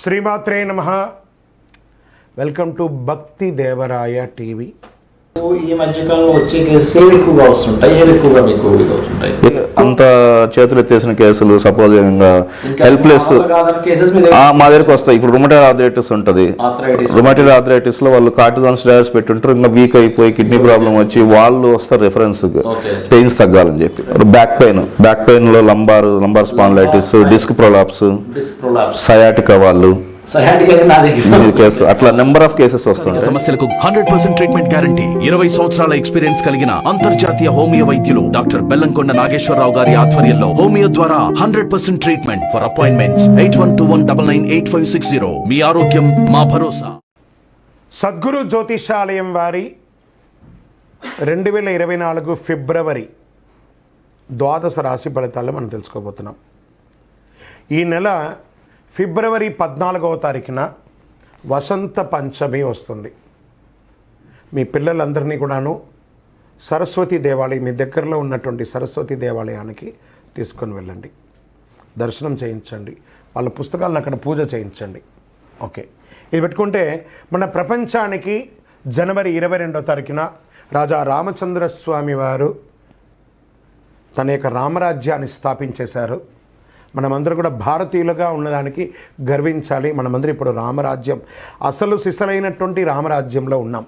శ్రీమాత్రే నమః. Welcome to భక్తి దేవరాయ టీవీ. ఈ మధ్యకాలంలో వచ్చే కేసెస్ ఏవి ఎక్కువగా వస్తుంటాయి, ఏవి ఎక్కువగా మీకు వస్తుంటాయి? అంత చేతులు ఎత్తేసిన కేసులు, సపోజ్ హెల్ప్లెస్ మా దగ్గరకు వస్తాయి. ఇప్పుడు రుమటైడ్ ఆర్థరైటిస్ ఉంటుంది. రుమటైడ్ ఆర్థరైటిస్ లో వాళ్ళు కార్టిజాన్ స్టెరాయిడ్స్ పెట్టుంటారు, ఇంకా వీక్ అయిపోయి కిడ్నీ ప్రాబ్లం వచ్చి వాళ్ళు వస్తారు రిఫరెన్స్ పెయిన్స్ తగ్గాలని చెప్పి. బ్యాక్ పెయిన్ లో lumbar spondylitis, disc prolapse, sciatica వాళ్ళు అట్లా నెంబర్ ఆఫ్ కేసెస్ వస్తాయి. సమస్యలకు 100% ట్రీట్మెంట్ గ్యారంటీ. 20 సంవత్సరాల ఎక్స్పీరియన్స్ కలిగిన అంతర్జాతీయ హోమియో వైద్యులు డాక్టర్ బెల్లంకొండ నాగేశ్వరరావు గారి ఆధ్వర్యంలో హోమియో ద్వారా 100% ట్రీట్మెంట్. For appointments 8121998560. మీ ఆరోగ్యం మా భరోసా. సద్గురు జ్యోతిషాలయం వారి 2024 ఫిబ్రవరి ద్వాదశ రాశి ఫలితాలు మనం తెలుసుకోబోతున్నాం. ఈ నెల ఫిబ్రవరి 14వ తారీఖున వసంత పంచమి వస్తుంది. మీ పిల్లలందరినీ కూడాను సరస్వతి దేవాలయం, మీ దగ్గరలో ఉన్నటువంటి సరస్వతి దేవాలయానికి తీసుకొని వెళ్ళండి, దర్శనం చేయించండి, వాళ్ళ పుస్తకాలను అక్కడ పూజ చేయించండి. ఓకే, ఇది పెట్టుకుంటే మన ప్రపంచానికి జనవరి 22వ తారీఖున రాజా రామచంద్రస్వామి వారు తన యొక్క రామరాజ్యాన్ని స్థాపించేశారు. మనమందరం కూడా భారతీయులుగా ఉన్నదానికి గర్వించాలి. మనమందరం ఇప్పుడు రామరాజ్యం, అసలు సిసలైనటువంటి రామరాజ్యంలో ఉన్నాం.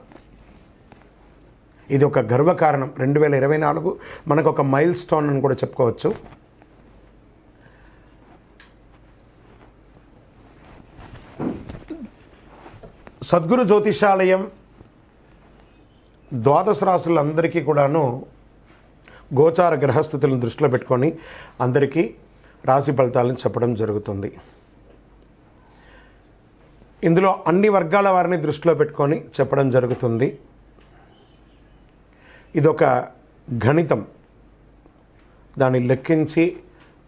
ఇది ఒక గర్వకారణం. 2024 మనకు ఒక మైల్ స్టోన్ అని కూడా చెప్పుకోవచ్చు. సద్గురు జ్యోతిషాలయం ద్వాదశ రాశులందరికీ కూడాను గోచార గ్రహస్థితులను దృష్టిలో పెట్టుకొని అందరికీ రాశి ఫలితాలను చెప్పడం జరుగుతుంది. ఇందులో అన్ని వర్గాల వారిని దృష్టిలో పెట్టుకొని చెప్పడం జరుగుతుంది. ఇదొక గణితం. దాన్ని లెక్కించి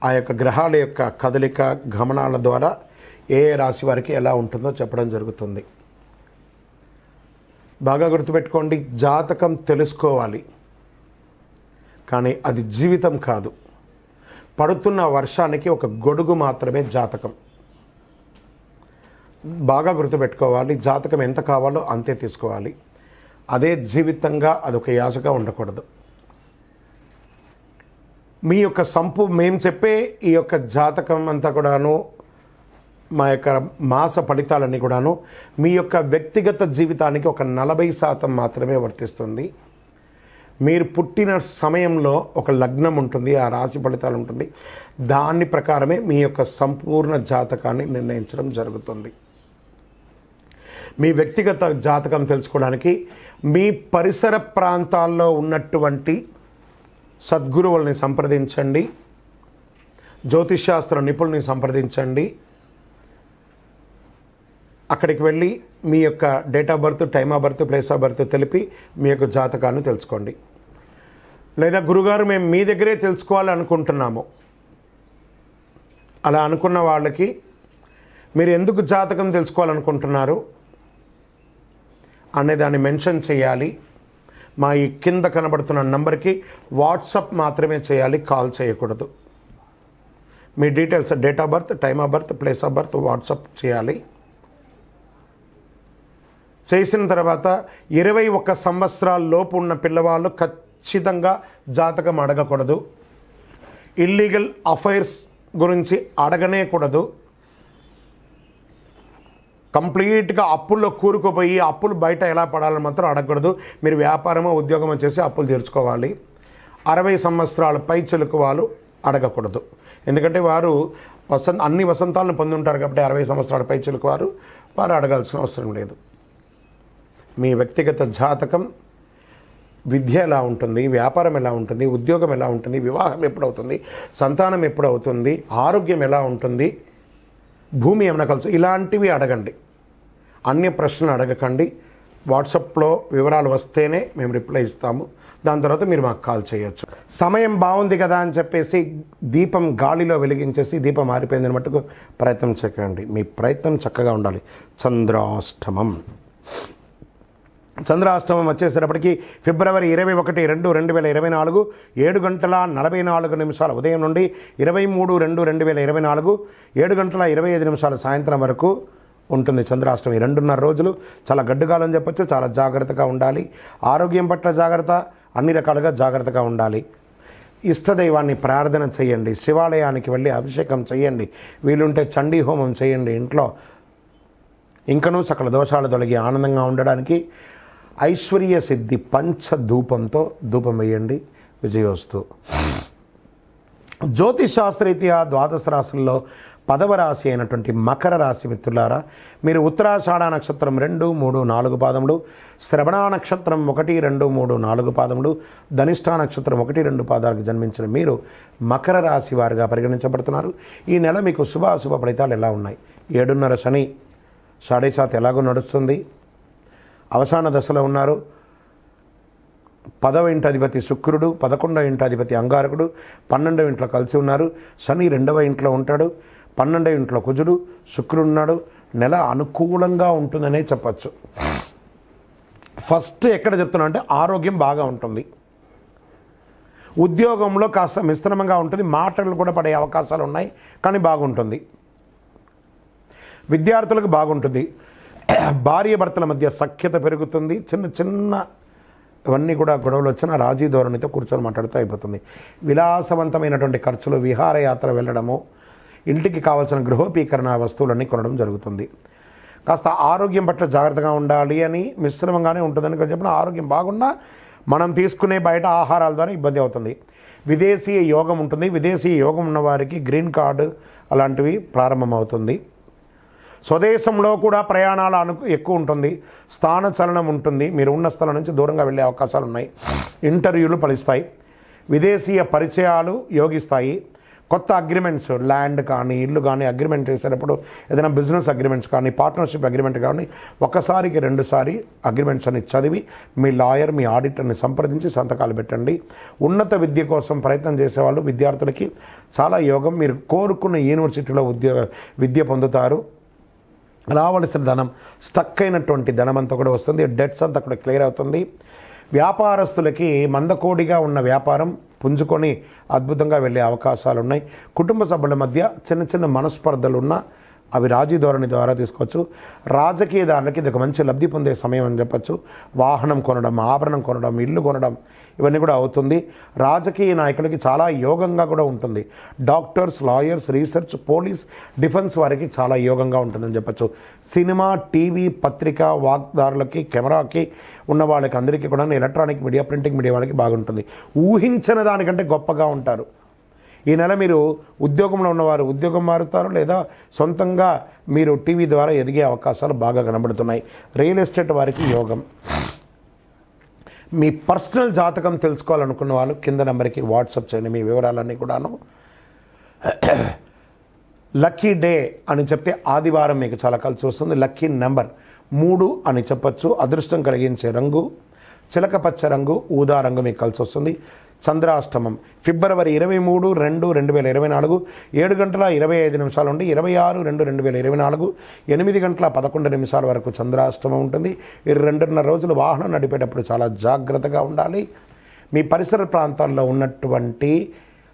ఆ యొక్క గ్రహాల యొక్క కదలిక గమనాల ద్వారా ఏ రాశి వారికి ఎలా ఉంటుందో చెప్పడం జరుగుతుంది. బాగా గుర్తుపెట్టుకోండి, జాతకం తెలుసుకోవాలి, కానీ అది జీవితం కాదు. పడుతున్న వర్షానికి ఒక గొడుగు మాత్రమే జాతకం. బాగా గుర్తుపెట్టుకోవాలి, జాతకం ఎంత కావాలో అంతే తీసుకోవాలి. అదే జీవితంగా అదొక యాసగా ఉండకూడదు. మీ యొక్క మేము చెప్పే ఈ యొక్క జాతకం అంతా కూడాను, మా యొక్క మాస ఫలితాలన్నీ కూడాను మీ యొక్క వ్యక్తిగత జీవితానికి ఒక 40% మాత్రమే వర్తిస్తుంది. మీరు పుట్టిన సమయంలో ఒక లగ్నం ఉంటుంది, ఆ రాశి ఫలితాలు ఉంటుంది. దాని ప్రకారమే మీ యొక్క సంపూర్ణ జాతకాన్ని నిర్ణయించడం జరుగుతుంది. మీ వ్యక్తిగత జాతకం తెలుసుకోవడానికి మీ పరిసర ప్రాంతాల్లో ఉన్నటువంటి సద్గురువుల్ని సంప్రదించండి, జ్యోతిషాస్త్ర నిపుణుల్ని సంప్రదించండి. అక్కడికి వెళ్ళి మీ యొక్క date of birth, time of birth, place of birth తెలిపి మీ యొక్క జాతకాన్ని తెలుసుకోండి. లేదా గురుగారు మేము మీ దగ్గరే తెలుసుకోవాలనుకుంటున్నాము, అలా అనుకున్న వాళ్ళకి మీరు ఎందుకు జాతకం తెలుసుకోవాలనుకుంటున్నారు అనే దాన్ని మెన్షన్ చేయాలి. మా ఈ కింద కనబడుతున్న నంబర్కి వాట్సాప్ మాత్రమే చేయాలి, కాల్ చేయకూడదు. మీ details, date of birth, time of birth, place of birth WhatsApp చేయాలి. చేసిన తర్వాత 21 సంవత్సరాల లోపు ఉన్న పిల్లవాళ్ళు ఖచ్చితంగా జాతకం అడగకూడదు. ఇల్లీగల్ అఫైర్స్ గురించి అడగనే కూడదు. కంప్లీట్గా అప్పుల్లో కూరుకుపోయి అప్పులు బయట ఎలా పడాలని మాత్రం అడగకూడదు. మీరు వ్యాపారమో ఉద్యోగమో చేసి అప్పులు తీర్చుకోవాలి. 60 సంవత్సరాల పై చిలుకు వాళ్ళు అడగకూడదు. ఎందుకంటే వారు అన్ని వసంతాలను పొంది ఉంటారు కాబట్టి 60 సంవత్సరాల పై చిలుకు వారు అడగాల్సిన అవసరం లేదు. మీ వ్యక్తిగత జాతకం, విద్య ఎలా ఉంటుంది, వ్యాపారం ఎలా ఉంటుంది, ఉద్యోగం ఎలా ఉంటుంది, వివాహం ఎప్పుడవుతుంది, సంతానం ఎప్పుడవుతుంది, ఆరోగ్యం ఎలా ఉంటుంది, భూమి ఏమైనా కలుసు, ఇలాంటివి అడగండి. అన్య ప్రశ్నలు అడగకండి. వాట్సాప్లో వివరాలు వస్తేనే మేము రిప్లై ఇస్తాము. దాని తర్వాత మీరు మాకు కాల్ చేయొచ్చు. సమయం బాగుంది కదా అని చెప్పేసి దీపం గాలిలో వెలిగించేసి దీపం ఆరిపోయిందని మట్టుకు ప్రయత్నం చేయకండి. మీ ప్రయత్నం చక్కగా ఉండాలి. చంద్రాష్టమం వచ్చేసేటప్పటికి ఫిబ్రవరి 21/2/2024 7:44 ఉదయం నుండి 23/2/2024 7:25 సాయంత్రం వరకు ఉంటుంది చంద్రాష్టమి. 2.5 రోజులు చాలా గడ్డుగాలం చెప్పొచ్చు. చాలా జాగ్రత్తగా ఉండాలి. ఆరోగ్యం పట్ల జాగ్రత్త, అన్ని రకాలుగా జాగ్రత్తగా ఉండాలి. ఇష్టదైవాన్ని ప్రార్థన చేయండి. శివాలయానికి వెళ్ళి అభిషేకం చేయండి. వీలుంటే చండీ హోమం చేయండి ఇంట్లో. ఇంకనూ సకల దోషాలు తొలగి ఆనందంగా ఉండడానికి ఐశ్వర్య సిద్ధి పంచధూపంతో ధూపం వేయండి. విజయోస్తు. జ్యోతిష్ శాస్త్రరీత్యా ద్వాదశ రాశుల్లో 10వ రాశి అయినటువంటి మకర రాశి మిత్రులారా, మీరు ఉత్తరాషాఢ నక్షత్రం 2, 3, 4 పాదములు, శ్రవణ నక్షత్రం 1, 2, 3, 4 పాదములు, ధనిష్ఠా నక్షత్రం 1, 2 పాదాలకు జన్మించిన మీరు మకర రాశి వారిగా పరిగణించబడుతున్నారు. ఈ నెల మీకు శుభాశుభ ఫలితాలు ఎలా ఉన్నాయి? 7.5 శని 7.5 ఎలాగో నడుస్తుంది. అవసాన దశలో ఉన్నారు. 10వ ఇంటి అధిపతి శుక్రుడు, 11వ ఇంటి అధిపతి అంగారకుడు 12వ ఇంట్లో కలిసి ఉన్నారు. శని 2వ ఇంట్లో ఉంటాడు. 12వ ఇంట్లో కుజుడు, శుక్రుడు ఉన్నాడు. నెల అనుకూలంగా ఉంటుందనే చెప్పచ్చు. ఫస్ట్ ఎక్కడ చెప్తున్నా అంటే ఆరోగ్యం బాగా ఉంటుంది. ఉద్యోగంలో కాస్త మిశ్రమంగా ఉంటుంది. మాటలు కూడా పడే అవకాశాలు ఉన్నాయి, కానీ బాగుంటుంది. విద్యార్థులకు బాగుంటుంది. భార్య భర్తల మధ్య సఖ్యత పెరుగుతుంది. చిన్న చిన్న ఇవన్నీ కూడా గొడవలు వచ్చినా రాజీ ధోరణితో కూర్చొని మాట్లాడుతూ అయిపోతుంది. విలాసవంతమైనటువంటి ఖర్చులు, విహారయాత్ర వెళ్ళడము, ఇంటికి కావాల్సిన గృహోపీకరణ వస్తువులన్నీ కొనడం జరుగుతుంది. కాస్త ఆరోగ్యం పట్ల జాగ్రత్తగా ఉండాలి అని, మిశ్రమంగానే ఉంటుందని చెప్పిన ఆరోగ్యం బాగున్నా మనం తీసుకునే బయట ఆహారాల ద్వారా ఇబ్బంది అవుతుంది. విదేశీయ యోగం ఉంటుంది. విదేశీయ యోగం ఉన్న వారికి గ్రీన్ కార్డు అలాంటివి ప్రారంభమవుతుంది. స్వదేశంలో కూడా ప్రయాణాలు ఎక్కువ ఉంటుంది. స్థాన చలనం ఉంటుంది. మీరు ఉన్న స్థలం నుంచి దూరంగా వెళ్ళే అవకాశాలు ఉన్నాయి. ఇంటర్వ్యూలు ఫలిస్తాయి. విదేశీయ పరిచయాలు యోగిస్తాయి. కొత్త అగ్రిమెంట్స్, ల్యాండ్ కానీ ఇల్లు కానీ అగ్రిమెంట్ చేసేటప్పుడు, ఏదైనా బిజినెస్ అగ్రిమెంట్స్ కానీ పార్ట్నర్షిప్ అగ్రిమెంట్ కానీ ఒకసారికి 2 సారి అగ్రిమెంట్స్ అని చదివి మీ లాయర్, మీ ఆడిటర్ని సంప్రదించి సంతకాలు పెట్టండి. ఉన్నత విద్య కోసం ప్రయత్నం చేసేవాళ్ళు, విద్యార్థులకి చాలా యోగం. మీరు కోరుకున్న యూనివర్సిటీలో విద్య పొందుతారు. రావలసిన ధనం, స్టక్ అయినటువంటి ధనం అంతా కూడా వస్తుంది. డెట్స్ అంతా కూడా క్లియర్ అవుతుంది. వ్యాపారస్తులకి మందకోడిగా ఉన్న వ్యాపారం పుంజుకొని అద్భుతంగా వెళ్ళే అవకాశాలు ఉన్నాయి. కుటుంబ సభ్యుల మధ్య చిన్న చిన్న మనస్పర్ధలు ఉన్నా అవి రాజీ ధోరణి ద్వారా తీసుకోవచ్చు. రాజకీయదారులకి ఇది ఒక మంచి లబ్ధి పొందే సమయం అని చెప్పచ్చు. వాహనం కొనడం, ఆభరణం కొనడం, ఇల్లు కొనడం ఇవన్నీ కూడా అవుతుంది. రాజకీయ నాయకులకి చాలా యోగంగా కూడా ఉంటుంది. Doctors, lawyers, research, police, defence వారికి చాలా యోగంగా ఉంటుందని చెప్పచ్చు. సినిమా, టీవీ, పత్రిక, వాగ్దారులకి, కెమెరాకి ఉన్న వాళ్ళకి అందరికీ కూడా ఎలక్ట్రానిక్ మీడియా, ప్రింటింగ్ మీడియా వాళ్ళకి బాగుంటుంది. ఊహించిన దానికంటే గొప్పగా ఉంటారు. ఈ నెల మీరు ఉద్యోగంలో ఉన్నవారు ఉద్యోగం మారుతారు, లేదా సొంతంగా మీరు టీవీ ద్వారా ఎదిగే అవకాశాలు బాగా కనబడుతున్నాయి. రియల్ ఎస్టేట్ వారికి యోగం. మీ పర్సనల్ జాతకం తెలుసుకోవాలనుకున్న వాళ్ళు కింద నెంబర్కి వాట్సాప్ చేయండి మీ వివరాలన్నీ కూడాను. లక్కీ డే అని చెప్తే ఆదివారం మీకు చాలా కలిసి వస్తుంది. లక్కీ నెంబర్ 3 అని చెప్పచ్చు. అదృష్టం కలిగించే రంగు చిలకపచ్చ రంగు, ఊదా రంగు మీకు కలిసి వస్తుంది. చంద్రాష్టమం ఫిబ్రవరి 23, 2, 2024 7:25 నుండి 26, 2, 2024 8:11 వరకు చంద్రాష్టమం ఉంటుంది. ఈ 2.5 రోజులు వాహనం నడిపేటప్పుడు చాలా జాగ్రత్తగా ఉండాలి. మీ పరిసర ప్రాంతాల్లో ఉన్నటువంటి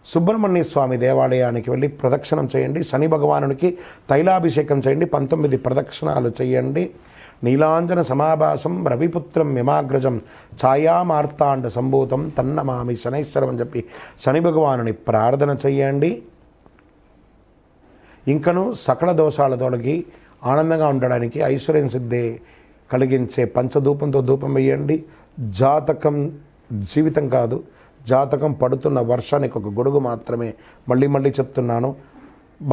సుబ్రహ్మణ్య స్వామి దేవాలయానికి వెళ్ళి ప్రదక్షిణం చేయండి. శని భగవానునికి తైలాభిషేకం చేయండి. 19 ప్రదక్షిణాలు చేయండి. నీలాంజన సమాభాసం రవిపుత్రం యమాగ్రజం ఛాయామార్తాండ సంభూతం తన్నమామి శనైశ్వరం అని చెప్పి శని భగవానుని ప్రార్థన చెయ్యండి. ఇంకను సకల దోషాల తొలగి ఆనందంగా ఉండడానికి ఐశ్వర్యం సిద్ధి కలిగించే పంచధూపంతో ధూపం వేయండి. జాతకం జీవితం కాదు, జాతకం పడుతున్న వర్షానికి ఒక గొడుగు మాత్రమే. మళ్ళీ చెప్తున్నాను,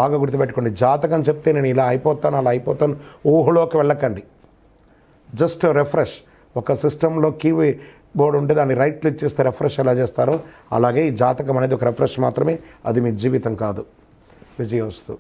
బాగా గుర్తుపెట్టుకోండి. జాతకం చెప్తే నేను ఇలా అయిపోతాను, అలా అయిపోతాను ఊహలోకి వెళ్ళకండి. Just refresh. ఒక సిస్టంలో కీ బోర్డు ఉంటే దాన్ని రైట్ క్లిక్ చేస్తే రిఫ్రెష్ ఎలా చేస్తారో అలాగే ఈ జాతకం అనేది ఒక రిఫ్రెష్ మాత్రమే, అది మీ జీవితం కాదు. విజయోస్తు.